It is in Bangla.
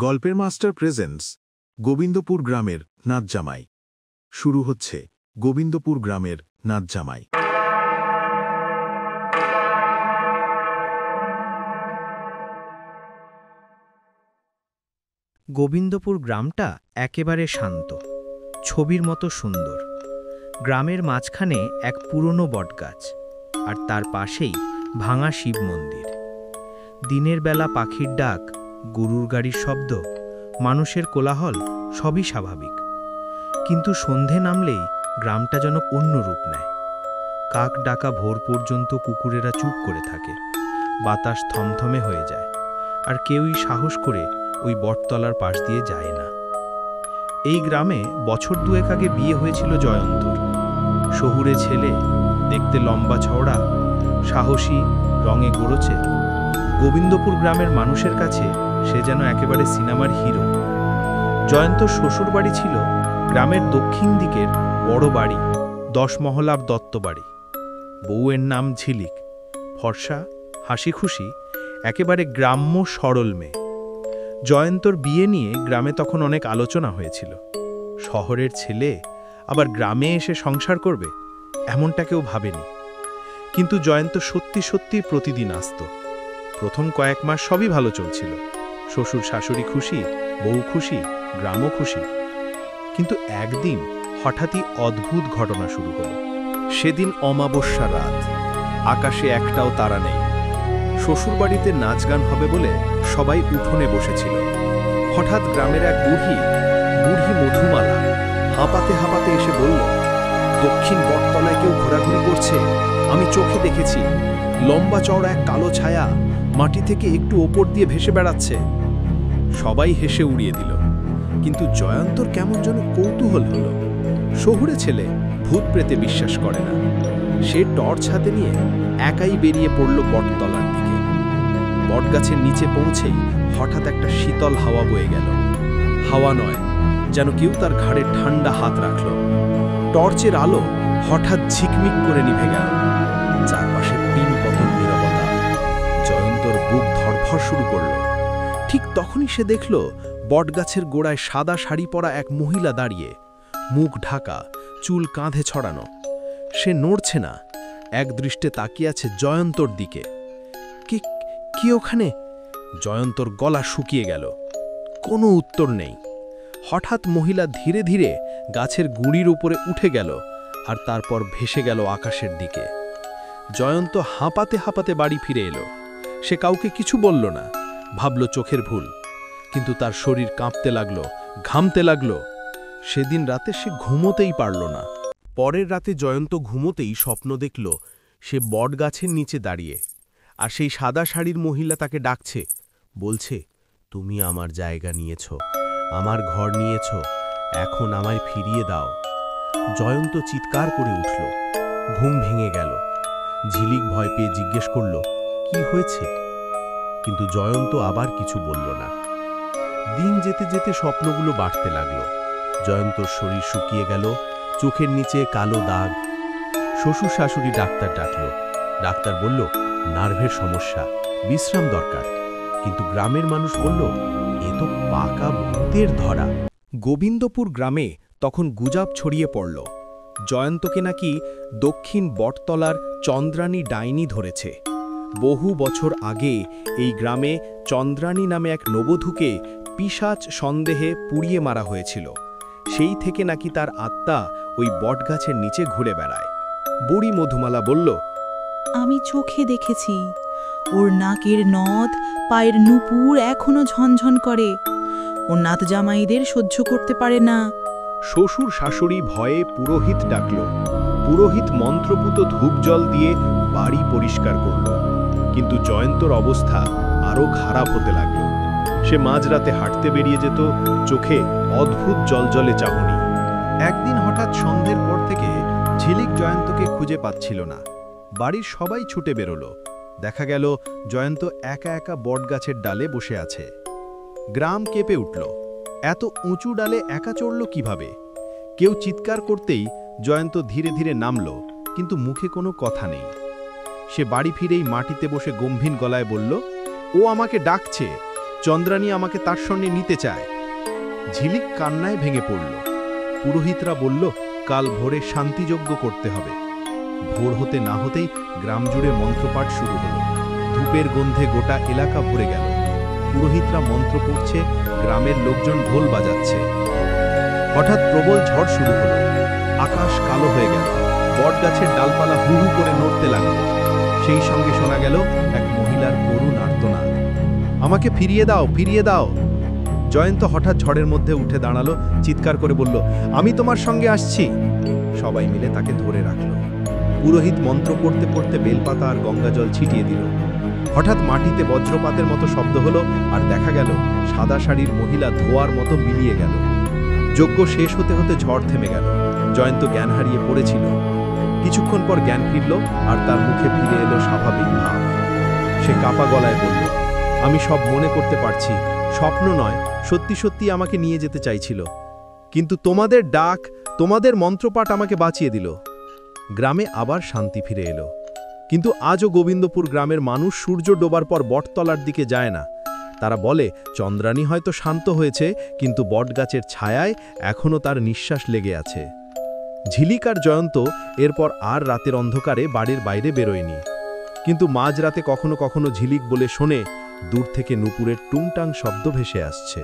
গল্পের মাস্টার প্রেজেন্টস গোবিন্দপুর গ্রামের নাচ জামাই। শুরু হচ্ছে গোবিন্দপুর গ্রামের নাচ জামাই। গোবিন্দপুর গ্রামটা একেবারে শান্ত, ছবির মতো সুন্দর। গ্রামের মাঝখানে এক পুরনো বটগাছ, আর তার পাশেই ভাঙা শিব মন্দির। দিনের বেলা পাখির ডাক, গরুর গাড়ির শব্দ, মানুষের কোলাহল সবই স্বাভাবিক। কিন্তু সন্ধে নামলেই গ্রামটা যেন অন্য রূপ নেয়। কাক ডাকা ভোর পর্যন্ত কুকুরেরা চুপ করে থাকে, বাতাস থমথমে হয়ে যায়, আর কেউই সাহস করে ওই বটতলার পাশ দিয়ে যায় না। এই গ্রামে বছর দুয়েক আগে বিয়ে হয়েছিল জয়ন্তর। শহুরে ছেলে, দেখতে লম্বা চওড়া, সাহসী, রঙে গড়েছে। গোবিন্দপুর গ্রামের মানুষের কাছে সে যেন একেবারে সিনেমার হিরো। জয়ন্তর শ্বশুর বাড়ি ছিল গ্রামের দক্ষিণ দিকের বড় বাড়ি, 10 মহলার দত্ত বাড়ি। বউয়ের নাম ঝিলিক, ফর্সা, হাসি খুশি, একেবারে গ্রাম্য সরল মেয়ে। জয়ন্তর বিয়ে নিয়ে গ্রামে তখন অনেক আলোচনা হয়েছিল। শহরের ছেলে আবার গ্রামে এসে সংসার করবে, এমনটা কেউ ভাবেনি। কিন্তু জয়ন্ত সত্যি সত্যি প্রতিদিন আসত। প্রথম কয়েক মাস সবই ভালো চলছিল, শ্বশুর শাশুড়ি খুশি, বউ খুশি, গ্রামও খুশি। কিন্তু একদিন হঠাৎই অদ্ভুত ঘটনা শুরু হলো। সেদিন অমাবস্যা রাত, আকাশে একটাও তারা নেই। শ্বশুরবাড়িতে নাচ গান হবে বলে সবাই উঠোনে বসেছিল। হঠাৎ গ্রামের এক বুড়ি মধুমালা হাঁপাতে হাঁপাতে এসে বলল, দক্ষিণ বটতলায় কেউ ঘোরাঘুরি করছে, আমি চোখে দেখেছি। লম্বা চওড়া এক কালো ছায়া মাটি থেকে একটু ওপর দিয়ে ভেসে বেড়াচ্ছে। সবাই হেসে উড়িয়ে দিল, কিন্তু জয়ন্তর কেমন যেন কৌতূহল হলো। শহুরে ছেলে ভূত প্রেতে বিশ্বাস করে না। সে টর্চ হাতে নিয়ে একাই বেরিয়ে পড়ল বটতলার দিকে। বটগাছের নিচে পৌঁছেই হঠাৎ একটা শীতল হাওয়া বয়ে গেল। হাওয়া নয়, যেন কেউ তার ঘাড়ে ঠান্ডা হাত রাখল। টর্চের আলো হঠাৎ ঝিকমিক করে নিভে গেল। চারপাশে পিনপতন নীরবতা। জয়ন্তর বুক ধড়ফড় শুরু করল। ঠিক তখনই সে দেখল বটগাছের গোড়ায় সাদা শাড়ি পরা এক মহিলা দাঁড়িয়ে, মুখ ঢাকা, চুল কাঁধে ছড়ানো। সে নড়ছে না, এক দৃষ্টে তাকিয়ে আছে জয়ন্তর দিকে। কি ওখানে? জয়ন্তর গলা শুকিয়ে গেল। কোনো উত্তর নেই। হঠাৎ মহিলা ধীরে ধীরে গাছের গুঁড়ির উপরে উঠে গেল, আর তারপর ভেসে গেল আকাশের দিকে। জয়ন্ত হাঁপাতে হাঁপাতে বাড়ি ফিরে এলো। সে কাউকে কিছু বলল না, ভাবল চোখের ভুল। কিন্তু তার শরীর কাঁপতে লাগলো, ঘামতে লাগলো। সেদিন রাতে সে ঘুমোতেই পারল না। পরের রাতে জয়ন্ত ঘুমোতেই স্বপ্ন দেখল সে বটগাছের নিচে দাঁড়িয়ে, আর সেই সাদা শাড়ির মহিলা তাকে ডাকছে, বলছে, তুমি আমার জায়গা নিয়েছ, আমার ঘর নিয়েছ, এখন আমায় ফিরিয়ে দাও। জয়ন্ত চিৎকার করে উঠল। ঘুম ভেঙে গেল। ঝিলিক ভয় পেয়ে জিজ্ঞেস করল, কি হয়েছে? কিন্তু জয়ন্ত আবার কিছু বলল না। দিন যেতে যেতে স্বপ্নগুলো বাড়তে লাগল। জয়ন্তর শরীর শুকিয়ে গেল, চোখের নিচে কালো দাগ। শ্বশুর শাশুড়ি ডাক্তার ডাকল। ডাক্তার বলল, নার্ভের সমস্যা, বিশ্রাম দরকার। কিন্তু গ্রামের মানুষ বলল, এ তো পাকা ভূতের ধরা। গোবিন্দপুর গ্রামে তখন গুজব ছড়িয়ে পড়ল, জয়ন্তকে নাকি দক্ষিণ বটতলার চন্দ্রানী ডাইনি ধরেছে। বহু বছর আগে এই গ্রামে চন্দ্রানী নামে এক নবধূকে পিশাচ সন্দেহে পুড়িয়ে মারা হয়েছিল। সেই থেকে নাকি তার আত্মা ওই বটগাছের নিচে ঘুরে বেড়ায়। বুড়ি মধুমালা বলল, আমি চোখে দেখেছি, ওর নাকের নথ, পায়ের নুপুর এখনো ঝনঝন করে। ও নাত জামাইদের সহ্য করতে পারে না। শ্বশুর শাশুড়ি ভয়ে পুরোহিত ডাকল। পুরোহিত মন্ত্রপুত ধূপ জল দিয়ে বাড়ি পরিষ্কার করল। কিন্তু জয়ন্তর অবস্থা আরও খারাপ হতে লাগল। সে মাঝরাতে হাঁটতে বেরিয়ে যেত, চোখে অদ্ভুত জলজলে চাহনি। একদিন হঠাৎ সন্ধ্যের পর থেকে ঝিলিক জয়ন্তকে খুঁজে পাচ্ছিল না। বাড়ির সবাই ছুটে বেরোল। দেখা গেল জয়ন্ত একা একা বটগাছের ডালে বসে আছে। গ্রাম কেঁপে উঠল। এত উঁচু ডালে একা চড়ল কিভাবে? কেউ চিৎকার করতেই জয়ন্ত ধীরে ধীরে নামল, কিন্তু মুখে কোনো কথা নেই। সে বাড়ি ফিরেই মাটিতে বসে গম্ভীর গলায় বলল, ও আমাকে ডাকছে, চন্দ্রানী আমাকে তার সঙ্গে নিতে চায়। ঝিলিক কান্নায় ভেঙে পড়ল। পুরোহিতরা বলল, কাল ভোরে শান্তিযজ্ঞ করতে হবে। ভোর হতে না হতেই গ্রাম জুড়ে মন্ত্রপাঠ শুরু হলো। ধূপের গন্ধে গোটা এলাকা ভরে গেল। পুরোহিতরা মন্ত্র পড়ছে, গ্রামের লোকজন ঢোল বাজাচ্ছে। হঠাৎ প্রবল ঝড় শুরু হলো। আকাশ কালো হয়ে গেল। বটগাছের ডালপালা হু হু করে নড়তে লাগলো। সেই সঙ্গে শোনা গেল এক মহিলার করুণ আর্তনাদ। আমাকে ফিরিয়ে দাও, ফিরিয়ে দাও। জয়ন্ত হঠাৎ ঝড়ের মধ্যে উঠে দাঁড়ালো, চিৎকার করে বলল, আমি তোমার সঙ্গে আসছি। সবাই মিলে তাকে ধরে রাখল। পুরোহিত মন্ত্র পড়তে পড়তে বেলপাতা আর গঙ্গাজল ছিটিয়ে দিল। হঠাৎ মাটিতে বজ্রপাতের মতো শব্দ হলো, আর দেখা গেল সাদা শাড়ির মহিলা ধোয়ার মতো মিলিয়ে গেল। যজ্ঞ শেষ হতে হতে ঝড় থেমে গেল। জয়ন্ত জ্ঞান হারিয়ে পড়েছিল। কিছুক্ষণ পর জ্ঞান ফিরল, আর তার মুখে ফিরে এলো স্বাভাবিক ভাব। সে কাপা গলায় বলল, আমি সব মনে করতে পারছি। স্বপ্ন নয়, সত্যি সত্যি আমাকে নিয়ে যেতে চাইছিল, কিন্তু তোমাদের ডাক, তোমাদের মন্ত্রপাঠ আমাকে বাঁচিয়ে দিল। গ্রামে আবার শান্তি ফিরে এলো। কিন্তু আজও গোবিন্দপুর গ্রামের মানুষ সূর্য ডোবার পর বটতলার দিকে যায় না। তারা বলে, চন্দ্রানী হয়তো শান্ত হয়েছে, কিন্তু বটগাছের ছায়ায় এখনও তার নিঃশ্বাস লেগে আছে। ঝিলিক আর জয়ন্ত এরপর আর রাতের অন্ধকারে বাড়ির বাইরে বেরোয়নি। কিন্তু মাঝরাতে কখনো কখনো ঝিলিক বলে শোনে, দূর থেকে নুপুরের টুংটাং শব্দ ভেসে আসছে।